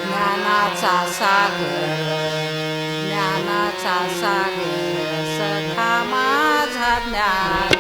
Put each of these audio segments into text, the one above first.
ज्ञानाचा सागर ज्ञानाचा सागर सखा माझा ज्ञान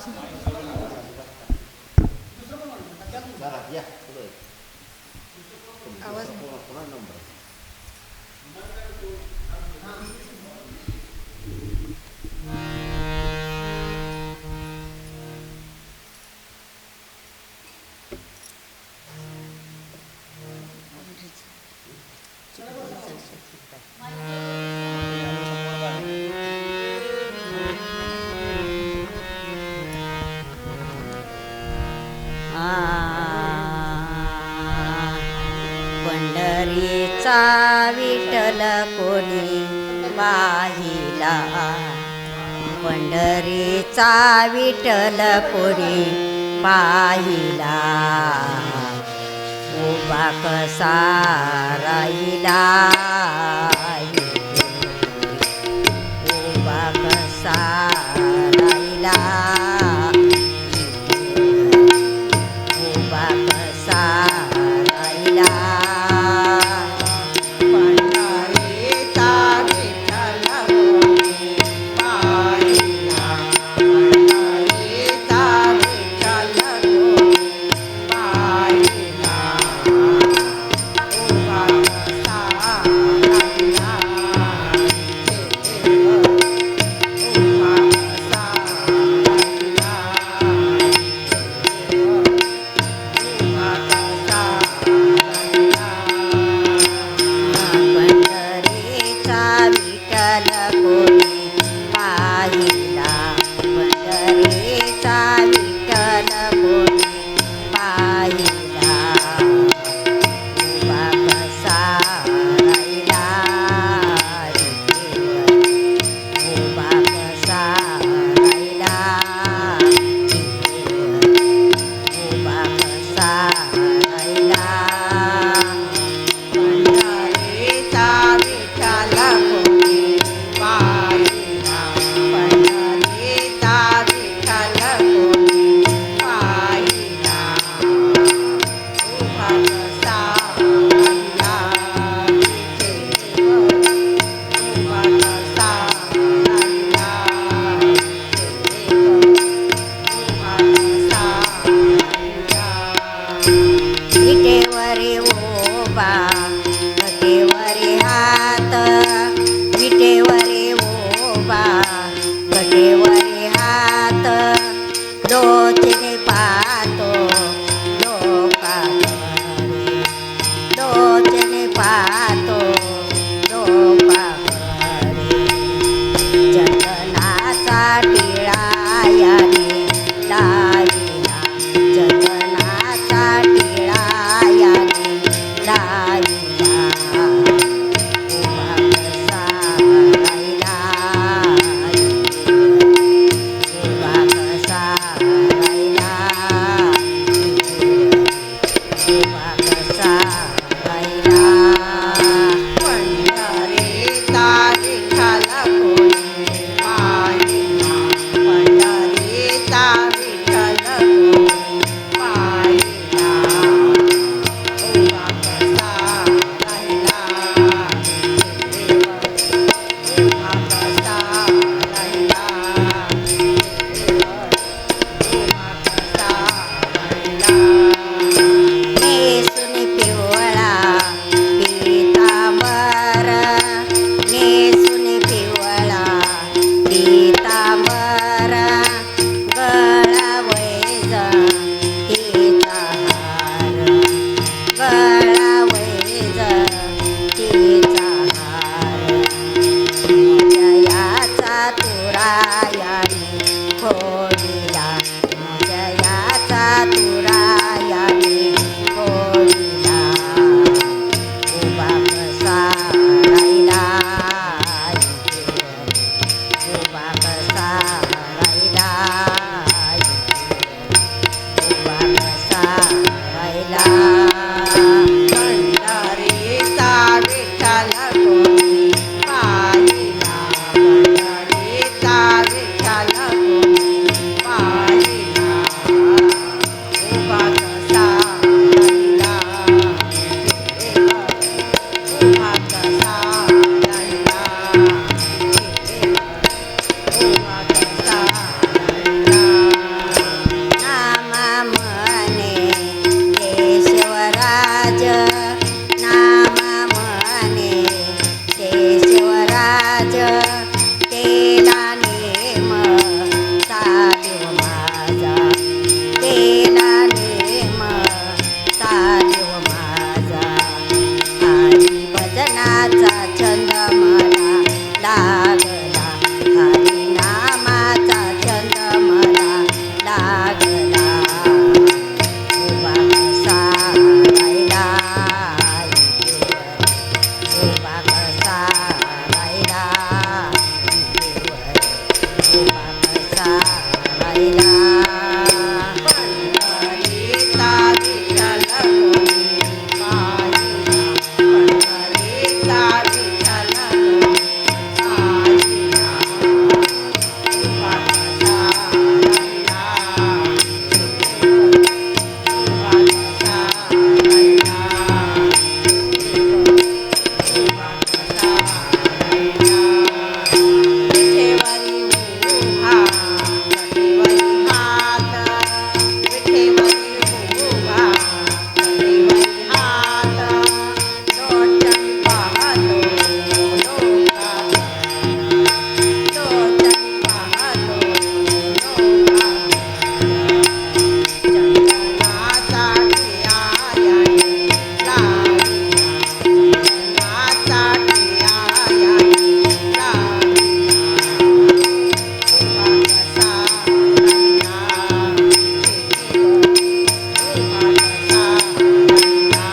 आवाज आवाज पंढरीचा विठ्ठल कोणी पाहिला, पंढरीचा विठ्ठल कोणी पाहिला, उभा कसा राहिला, उभा कसा राहिला, उभा कसा राहिला. विटेवरी उभा कटेवरी हात, विटेवरी उभा कटेवरी हात, डोचीने पाहतो लोकांकडे, डोचीने पाहतो लोकांकडे, जगनाचा टिळा याने लाविला, जगनाचा टिळा याने लाविला, उभा कसा राहिला, उभा कसा राहिला, उभा कसा राहिला. पंढरीचा विठ्ठल कोणी पाहिला, पंढरीचा विठ्ठल कोणी पाहिला, उभा कसा हरिनामाचा छंद मला लागला हरिनामाचा छंद मला लागला उभा कसा राहिला उभा कसा राहिला उभा कसा राहिला पंढरीचा विठ्ठल कोणी पाहिला पंढरीचा विठ्ठल कोणी पाहिला उभा कसा राहिला उभा कसा राहिला उभा कसा राहिला विठेवरी उभा कटेवरी हात विठेवरी उभा कटेवरी हात लोचन पाहतो लोकात लोचन पाहतो लोकात चंदनाचा टियायाने लाविला चंदनाचा टियायाने लाविला उभा कसा राहिला चिठ्ठीवर उभा कसा राहिला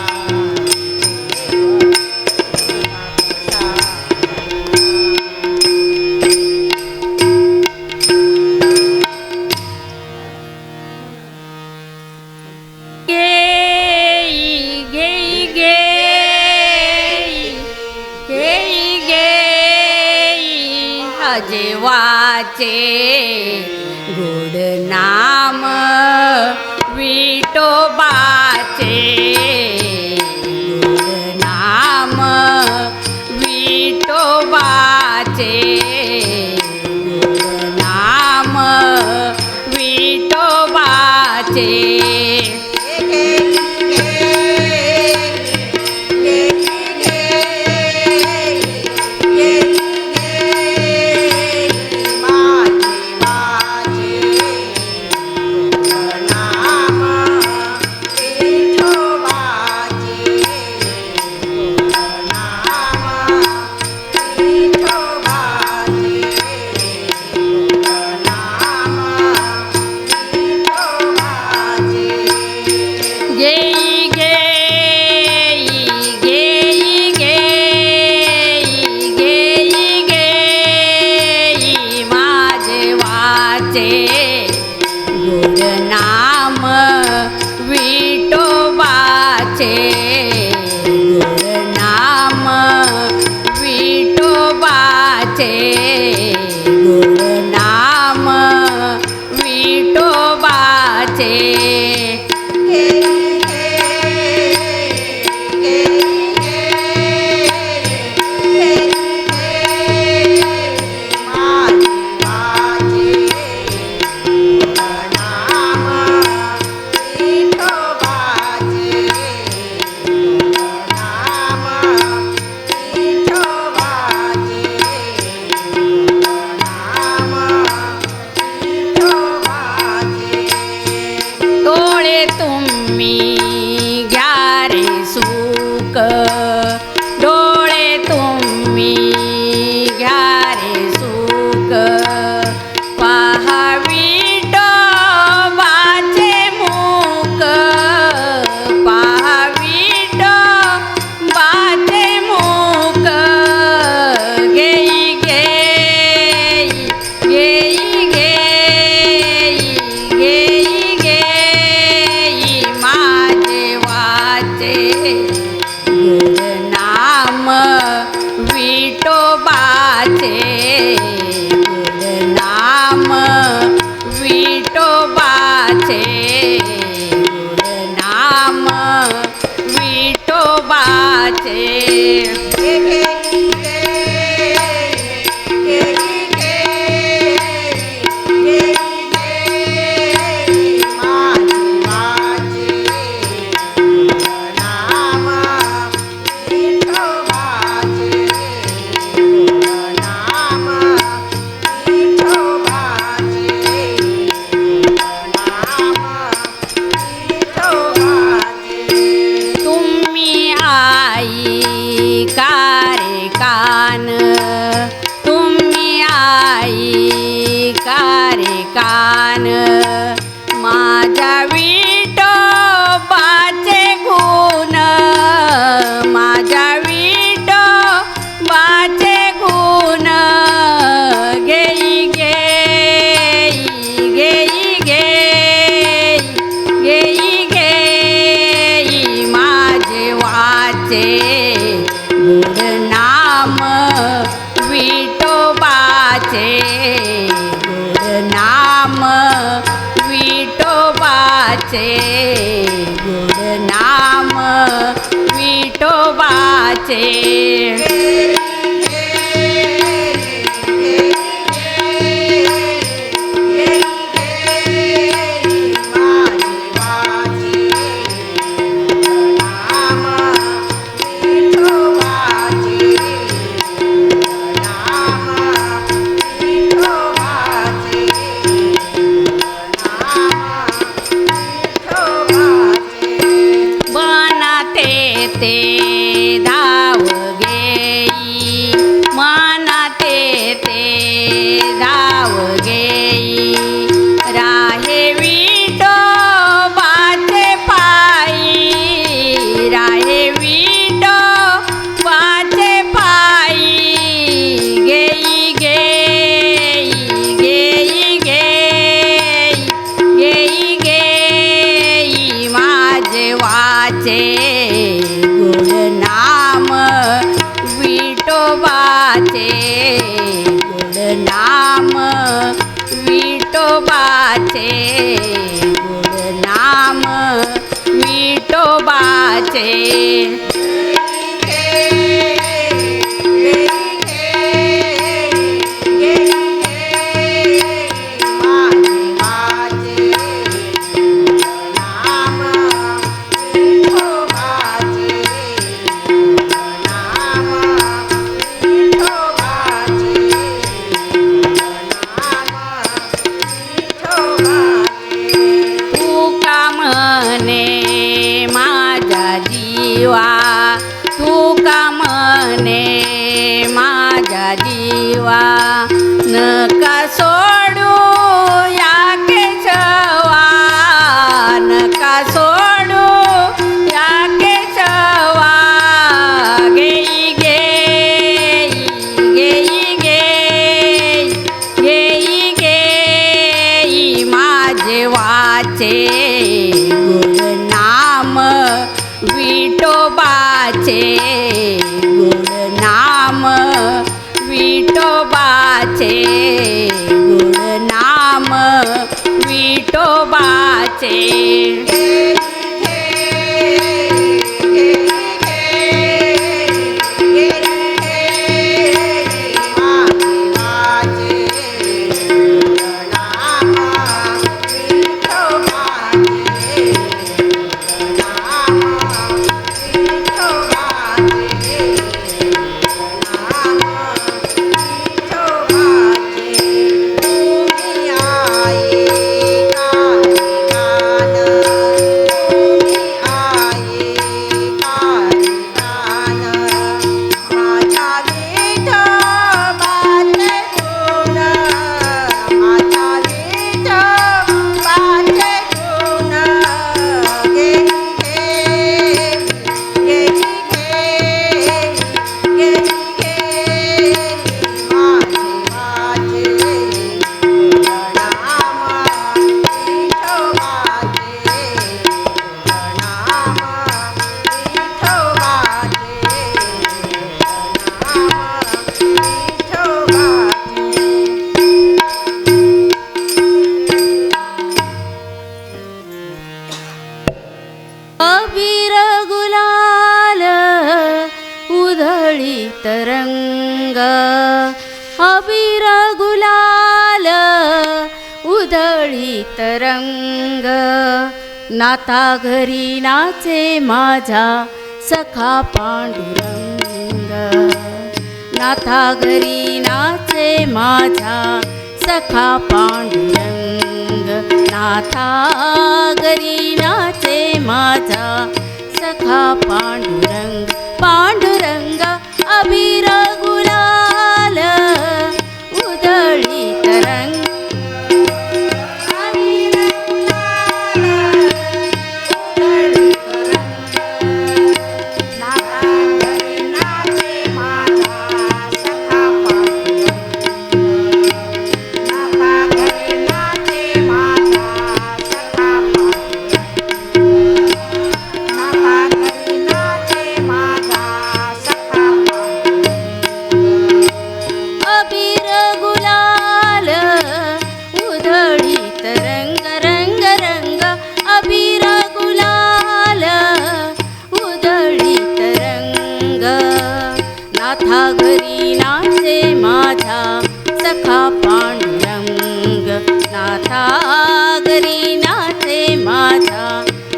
चिठ्ठीवर उभा कसा राहिला गेई गेई गेई गेई गेई अजेवाचे गोड नाम विठोबाचे गोड नाम विठोबाचे गोड नाम विठोबाचे गेई गेई गेई गेई गेई गेई माझे वाचे गोड नाम विठोबाचे गोड नाम विठोबाचे गोड नाम विठोबाचे डोळे तुम्ही घ्या रे सुख डोळे तुम्ही घ्या रे सुख पहा विठोबाचे मुख पहा विठोबाचे मुख गेई गेई गेई गेई गेई गेई माझे वाचे गोड नाम विठोबाचे गोड नाम विठोबाचे गोड नाम विठोबाचे तुम्ही आई मान माझ्या विठोबाचे गुण माझ्या विठोबाचे गुण घेई घेई घेई घेई घेई घेई माझे वाचे गुण नाम विठोबाचे गुण नाम विठोबाचे गुण नाम विठोबाचे ते धाव घेई मनाते ते धाव घेई राहे विठोबाचे पायी राहे विठोबाचे पायी घेई घेई घेई घेई घेई घेई माझे वाचे गुण नाम विठोबाचे गुण नाम विठोबाचे गुण नाम विठोबाचे तू का म्हणे माझ्या जीवा नका सोडू या केशवा नका सोडू या केशवा घेई घेई घेई घेई घेई घेई माझे वाचे गुण नाम विठोबाचे गुण नाम विठोबाचे गुण नाम विठोबाचे अबीर गुलाल उधळीत रंग अबीर गुलाल उधळीत रंग नाता घरी नाचे माझा सखा पांडुरंग नाथा घरी नाचे माझा सखा पांडुरंग नाथा घरी नाचे माझा सखा पांडुरंग पांडुरंग अबीर गुलाल उधळीत रंग नाथा घरी नाचे माझा सखा पांडुरंग नाथा घरी नाचे माझा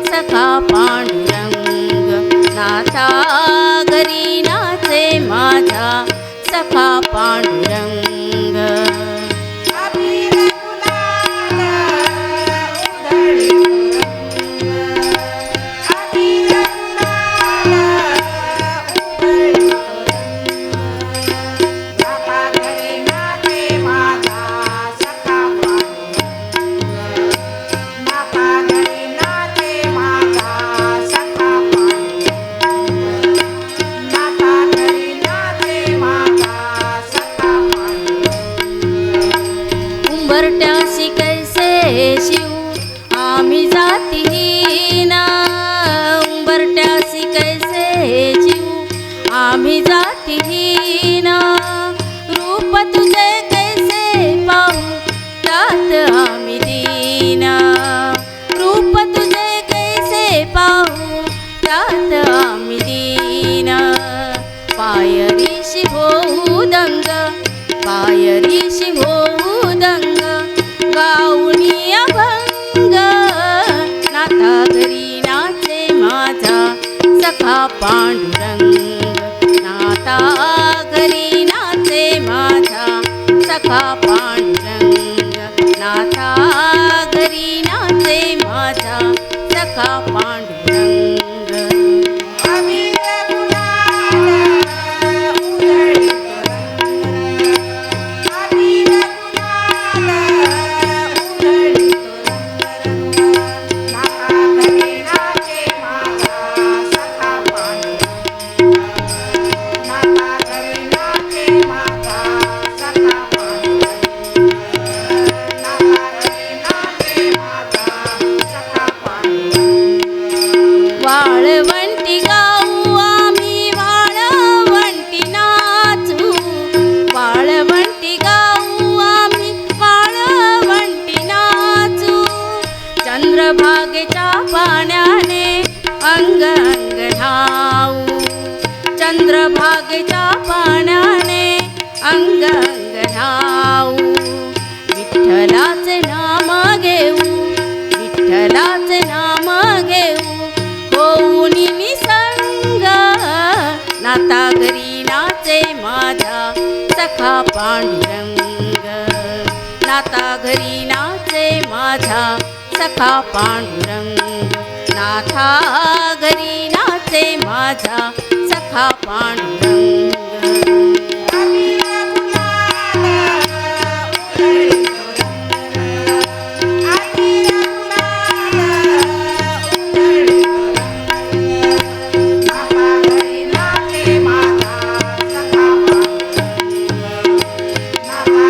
सखा पांडुरंग नाथा घरी नाचे माझा सखा पांडुरंग अबीर गुलाल उधळी अबीर गुलाल उधळी नाथा घरी नाचे माझा सखा पांडुरंग नाथा घरी नाचे माझा सखा पांडुरंग नाथा घरी नाचे माझा सखा पांडुरंग उंबरट्याशी कैसे शिव आम्ही जातीहीन उंबरट्याशी कैसे शिव आम्ही जातीहीन रूप तुझे कैसे पाहू त्यात आम्ही दीन रूप तुझे कैसे पाहू त्यात आम्ही दीन पायरीशी होऊ दंग पायरीशी होऊ दंग गाऊनी अभंग नाथा घरी नाचे माझा सखा पांडुरंग नाथा घरी नाचे माझा सखा पांडुरंग नाथा घरी नाचे माझा सखा पांडुरंग अबीर गुलाल उधळी अबीर गुलाल उधळी नाथा घरी नाचे माझा सखा पांडुरंग नाथा घरी नाचे माझा सखा पांडुरंग नाथा घरी नाचे माझा सखा पांडुरंग वाळवंटी गाऊ आम्ही वाळवंटी नाचू वाळवंटी गाऊ आम्ही वाळवंटी नाचू चंद्रभागेच्या पाण्याने अंग अंग न्हाऊ चंद्रभागेच्या पाण्याने अंग अंग न्हाऊ विठ्ठलाचे नाम घेऊ विठ्ठलाचे नाम घेऊ होऊन निसंग नाथा घरी नाचे माझा सखा पांडुरंग नाथा घरी नाचे माझा सखा पांडुरंग नाथा घरी नाचे माझा सखा पांडुरंग अबीर गुलाल उधळी अबीर गुलाल उधळी नाथा घरी नाचे माझा सखा पांडुरंग नाथा घरी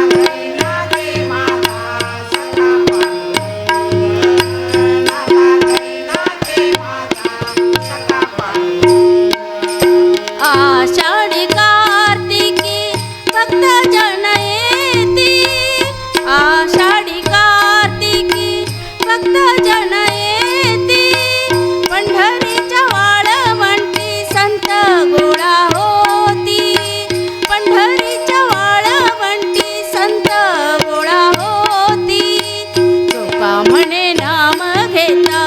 नाचे माझा सखा पांडुरंग नाथा घरी नाचे माझा सखा पांडुरंग आषाढी कार्तिकी भक्त जन येती आषाढी कार्तिकी भक्त जन येती पंढरीच्या वाळवंटी संत गोळा होती पंढरीच्या वाळवंटी संत गोळा होती चोका म्हणे नाम घेता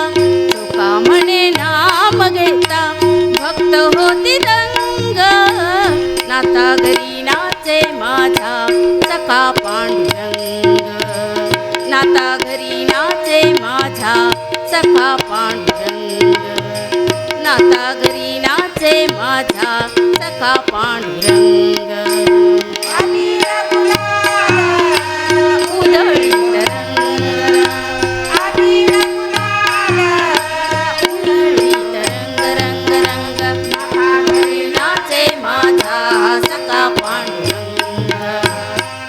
चोका म्हणे नाम घेता भक्त होती दंग नाथा घरी नाचे माझा सखा पांडुरंग नाथा घरी नाचे माझा सखा पांडुरंग नाथा घरी नाचे माझा सखा पांडुरंग अबीर गुलाल उधळी तरंग अबीर गुलाल उधळी तरंग रंग रंग नाथा घरी नाचे माझा सखा पांडुरंग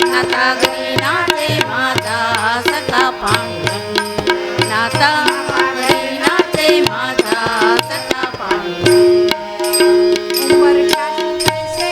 नाथा घरी नाचे माझा सखा पांडुरंग नाथा घरी नाचे माझा सखा पांडुरंग उंबरठ्याशी कैसे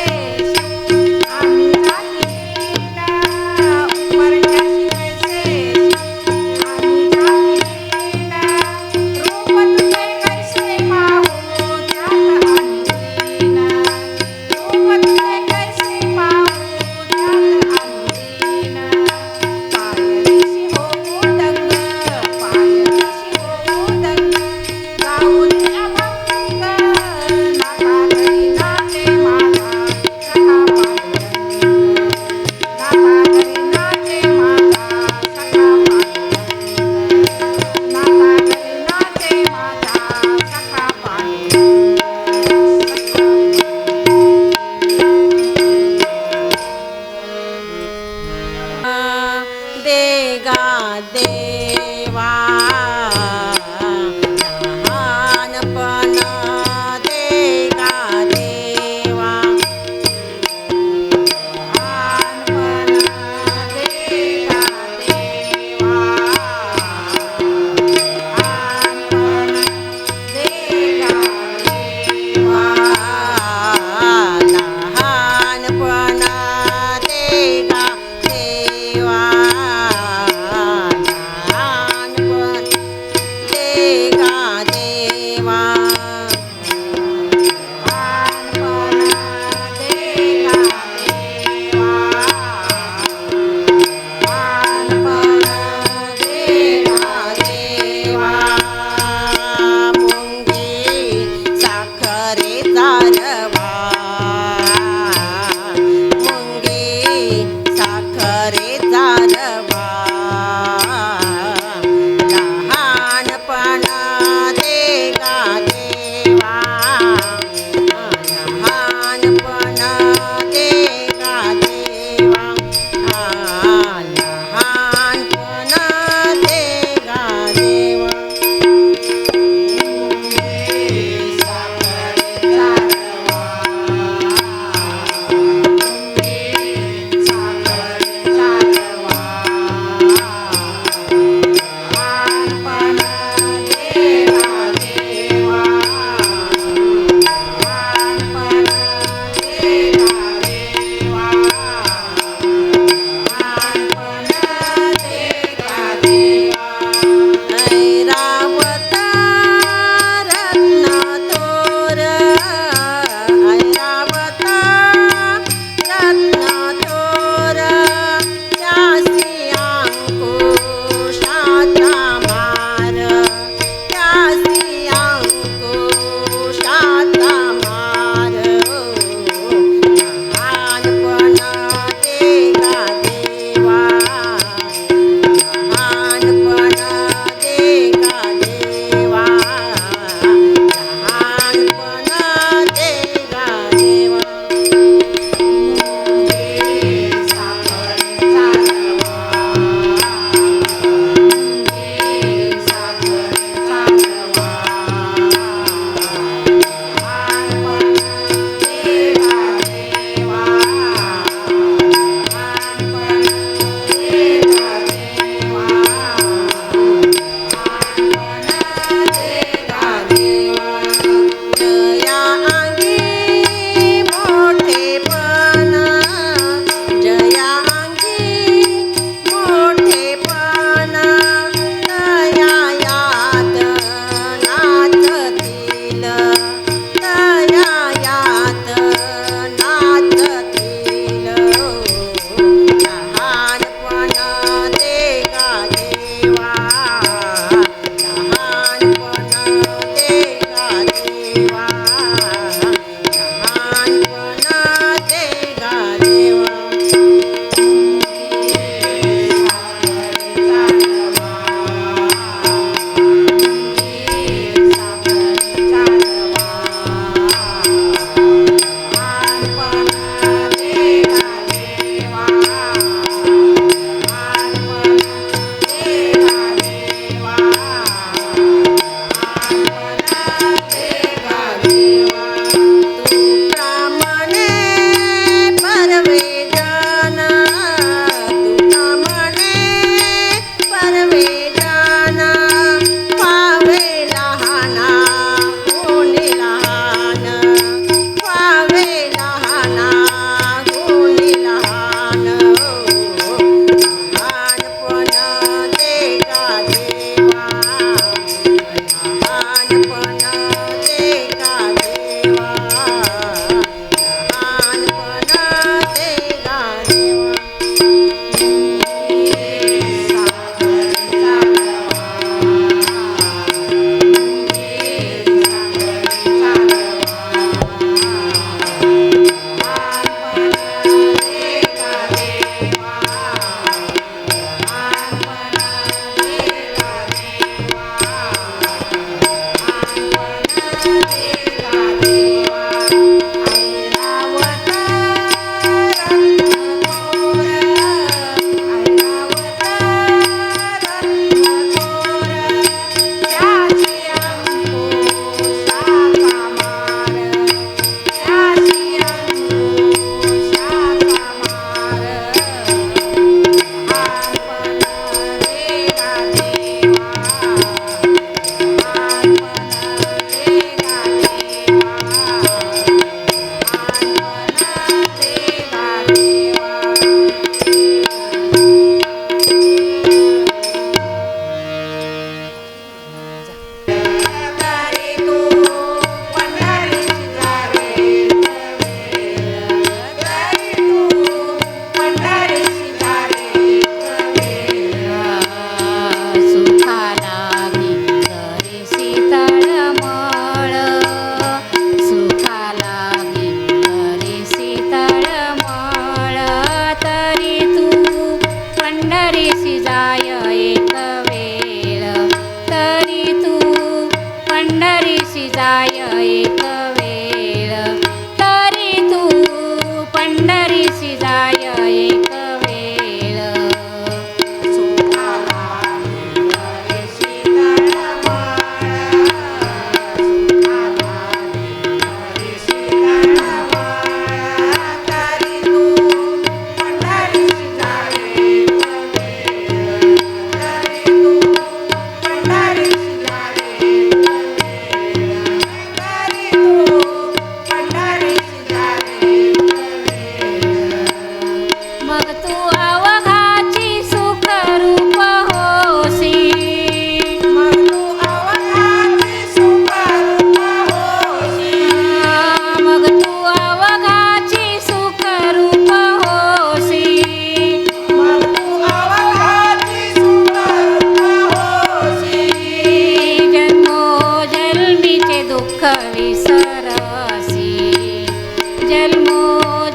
जन्मो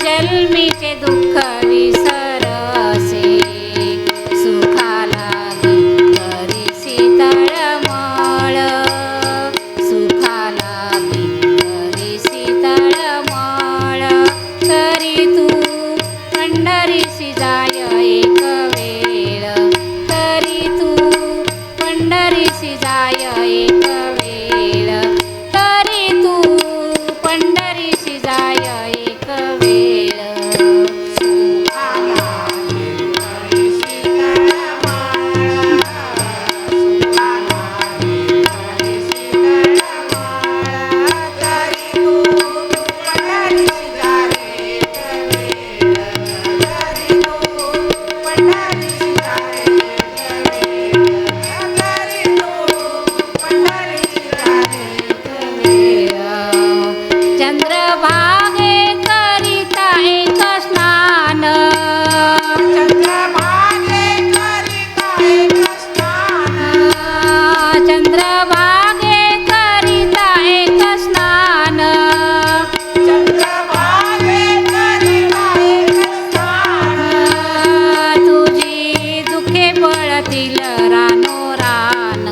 जन्मीचे दुःख विसरसे सुखाला करीसी तळमळ सुखाला करीसी तळमळ तरी तू पंढरीसी जाय एक वेळ तरी तू पंढरीसी जाय एक वेळ तरी तू पंढरीसी जाय एक वेळ सुखाला करीसी तळमळ सुखाला करीसी तळमळ तरी तू पंढरीसी जाय एक वेळ तरी तू पंढरीसी जाय एक वेळ तरी तू पंढरीसी जाय एक वेळ चंद्रभागे करिता एक स्नान चंद्रभागे करिता एक स्नान चंद्रभागे करिता एक स्नान चंद्रभागे करिता एक स्नान तुझी दुःखे पळतील रानोरान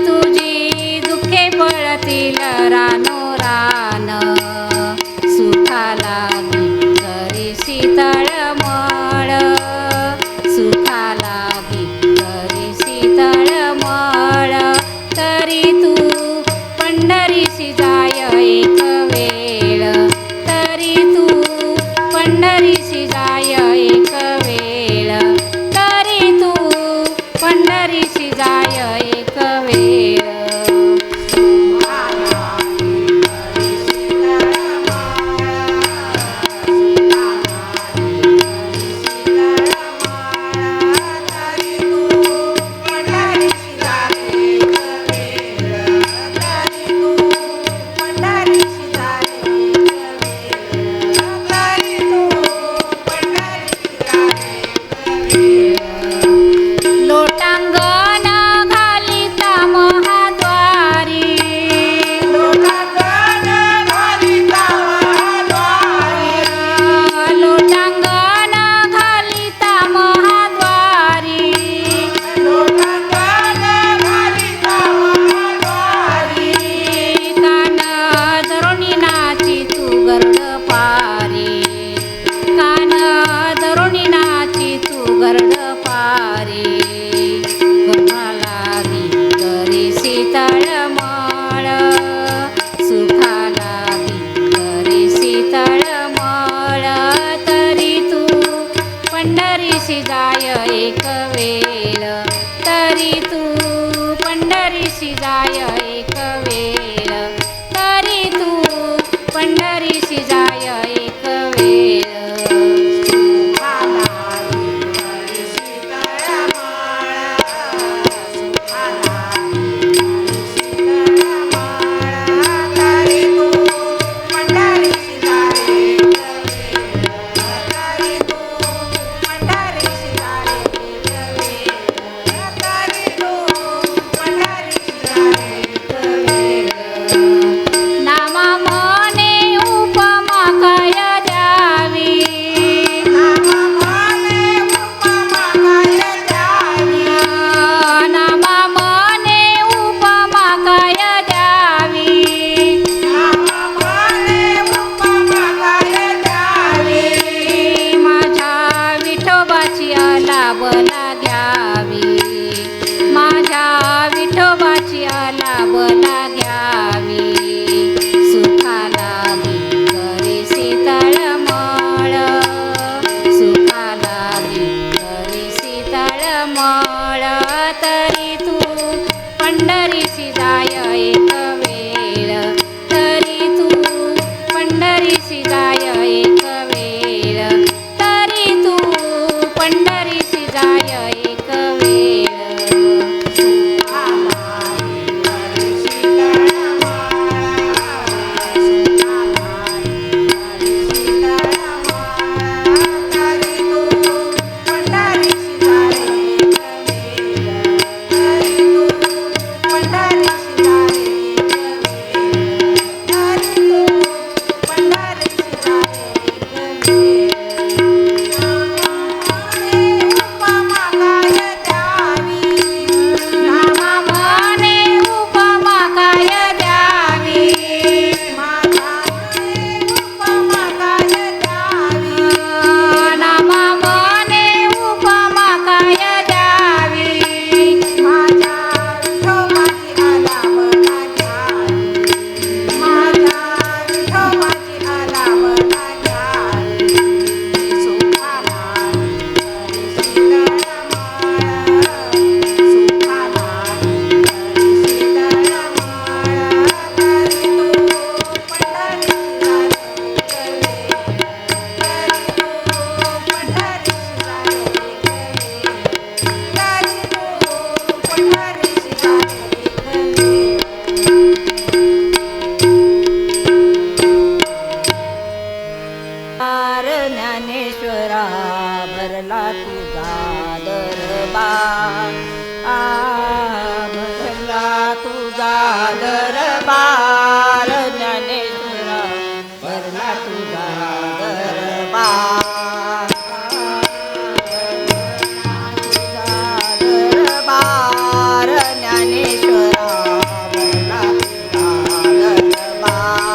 तुझी दुःखे पळतील रानोरान सुखाला करीसी तळमळ सुखाला करीसी तळमळ तरी तू पंढरीसी जाय एक वेळ तरी तू पंढरीसी जाय एक वेळ तरी तू पंढरीसी जाय एक वेळ सुखाला करीसी नामा मने उपमा काय ज्ञानेश्वरा भरला तुझा दरबार भरला तुझा दरबार ज्ञानेश्वरा भरला तुझा दरबार दरबार ज्ञानेश्वरा भरला तुझा दरबार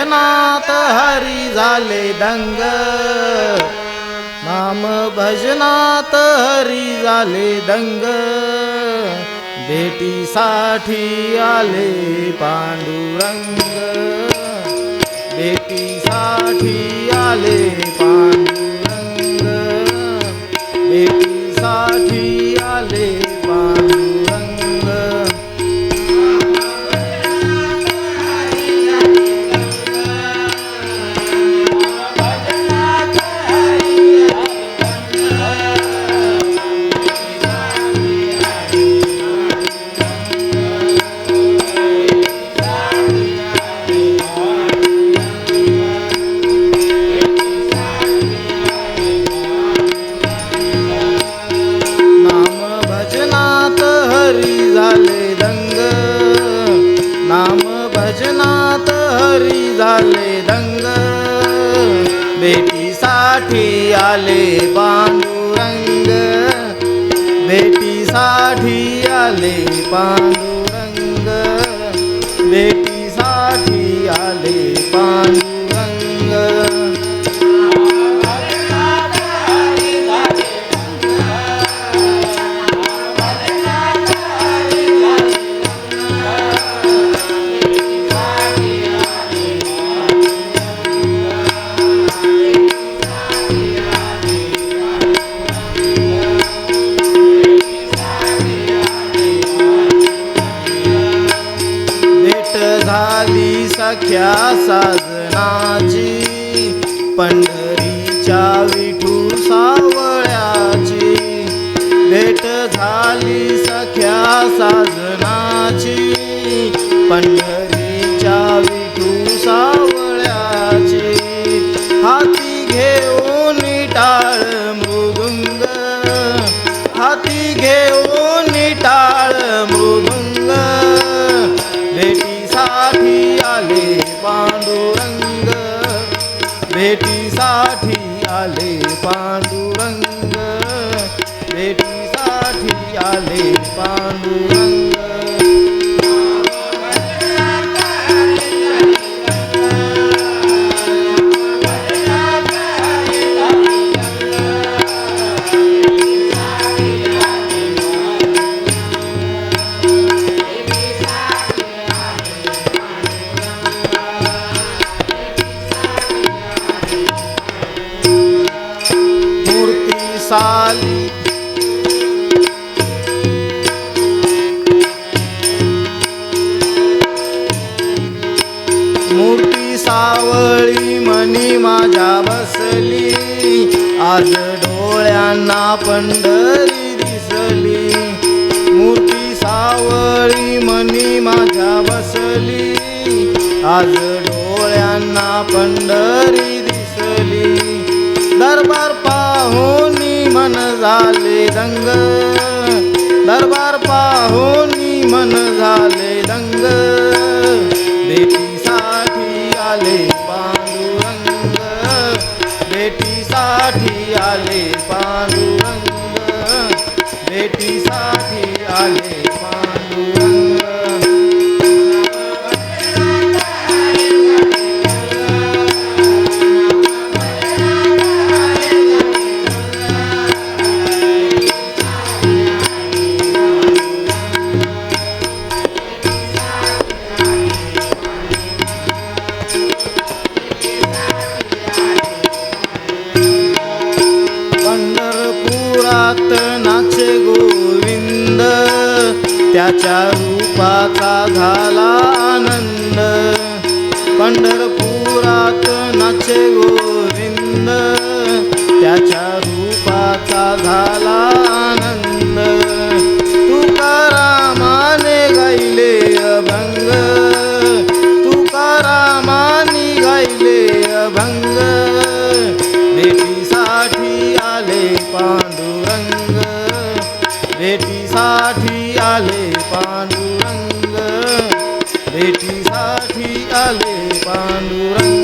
भजनात हरी झाले दंग, नाम भजनात हरी झाले दंग, भेटीसाठी आले पांडुरंग, भेटीसाठी आले पांडुरंग, भेटीसाठी आले पांडुरंग. नाम भजनात हरी झाले दंग, भेटीसाठी आले पांडुरंग, भेटीसाठी आले पांडुरंग, भेटीसाठी आले पांडुरंग. झाली सख्या साजनाची, पंढरीच्या विठू सावळ्याची, भेट झाली सख्या साजनाची, पंढरीच्या विठू सावळ्याची, हाती घेऊन टाळ मृदुंग, हाती घेऊन टाळ मृदुंग, भेटीसाठी आले पांडुरंग, भेटीसाठी आले पांडुरंग, भेटीसाठी आले पांडुरंग. साली मूर्ती सावळी मनी माझ्या बसली, आज डोळ्यांना पंढरी दिसली, मूर्ती सावळी मनी माझ्या बसली, आज डोळ्यांना पंढरी दिसली, दरबार पाहून मन झाले दंग, दरबार पाहून मन झाले दंग, भेटीसाठी आले पांडुरंग, भेटीसाठी आले पांडुरंग, भेटीसाठी आले पांडुरंग. पंढरपुरात नाचे गोविंद, त्याच्या रूपाचा झाला आनंद, पंढरपुरात नाचे गोविंद, त्याच्या रूपाचा झाला आनंद, तुकारामाने गायले अभंग, तुकारामाने गायले अभंग, भेटीसाठी आले पांडुरंग, भेटीसाठी आले पांडुरंग, भेटीसाठी आले पांडुरंग.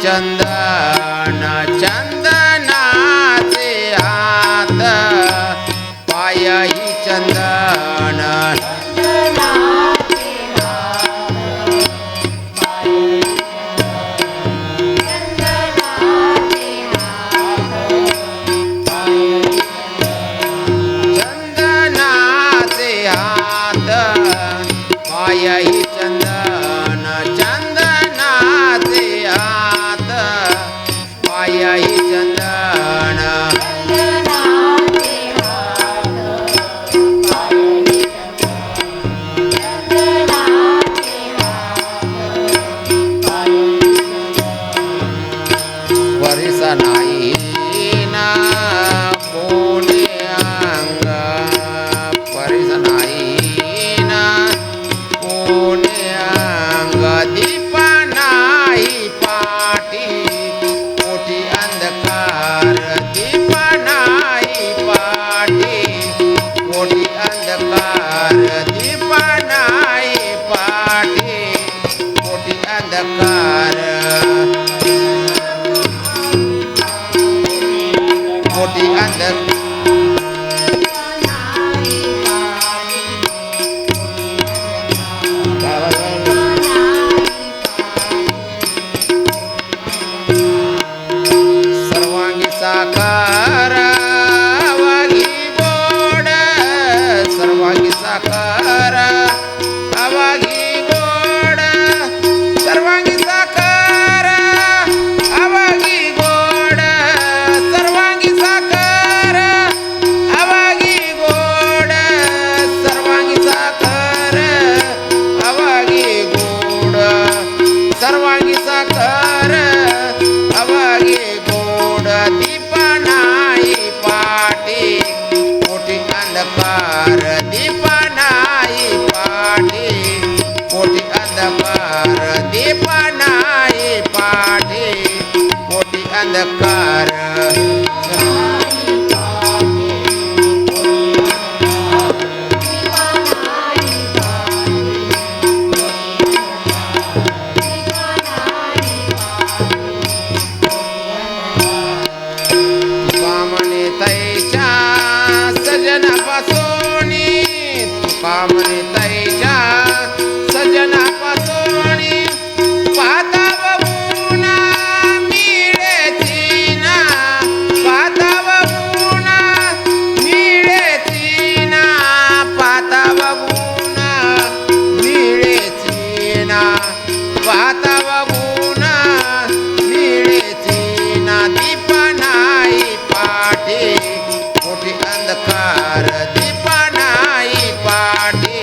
चंदन चंदनाचे हात पायही चंदन चंदनाचे हात पायही चंदन चंदनाचे हात पायही चंदन परिस नाही ना कोणी अंग परिस नाही ना कोणी अंग दीप नाही पाठी मोठी अंधकार दीप नाही पाठी मोठी अंधकार दीप नाही पाठी मोठी अंधकार मोठी अंधकार सर्वांगी साकार अवागी गोड सर्वांगी साकार अवागी गोड सर्वांगी साकार अवागी गोड सर्वांगी साकार अवागी गोड सर्वांगी साकार अवागी गोड सर्वांगी साकार अवागी गोड दीप नाही पाठी मोठी अंधकार दीप नाही पाठी मोठी अंधकार दीप नाही पाठी मोठी अंधकार तुकामने तैच्या सजनापासोनी तुकामने तैच्या सजनापासोनी पाहता बघूना मिळेची ना पाहता बघूना मिळेची ना पाहता बघूना मिळेची ना पाहता बघूना मिळेची ना दीप नाही पाठी मोठी अंधकार दीप नाही पाठी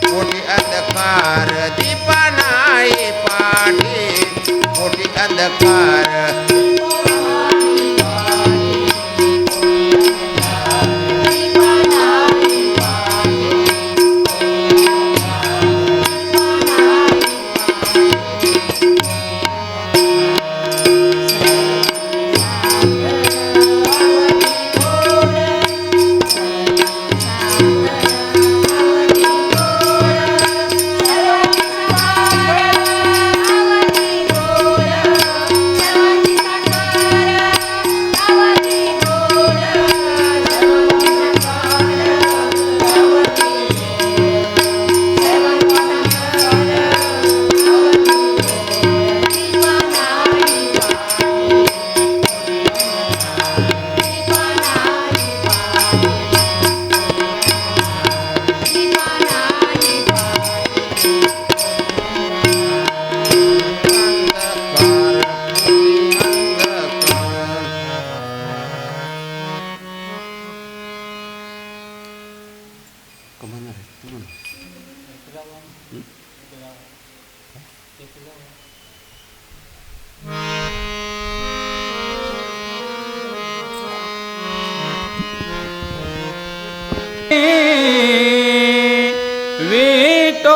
मोठी अंधकार दीप नाही पाठी मोठी अंधकार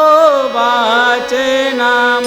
विठोबाचे नाम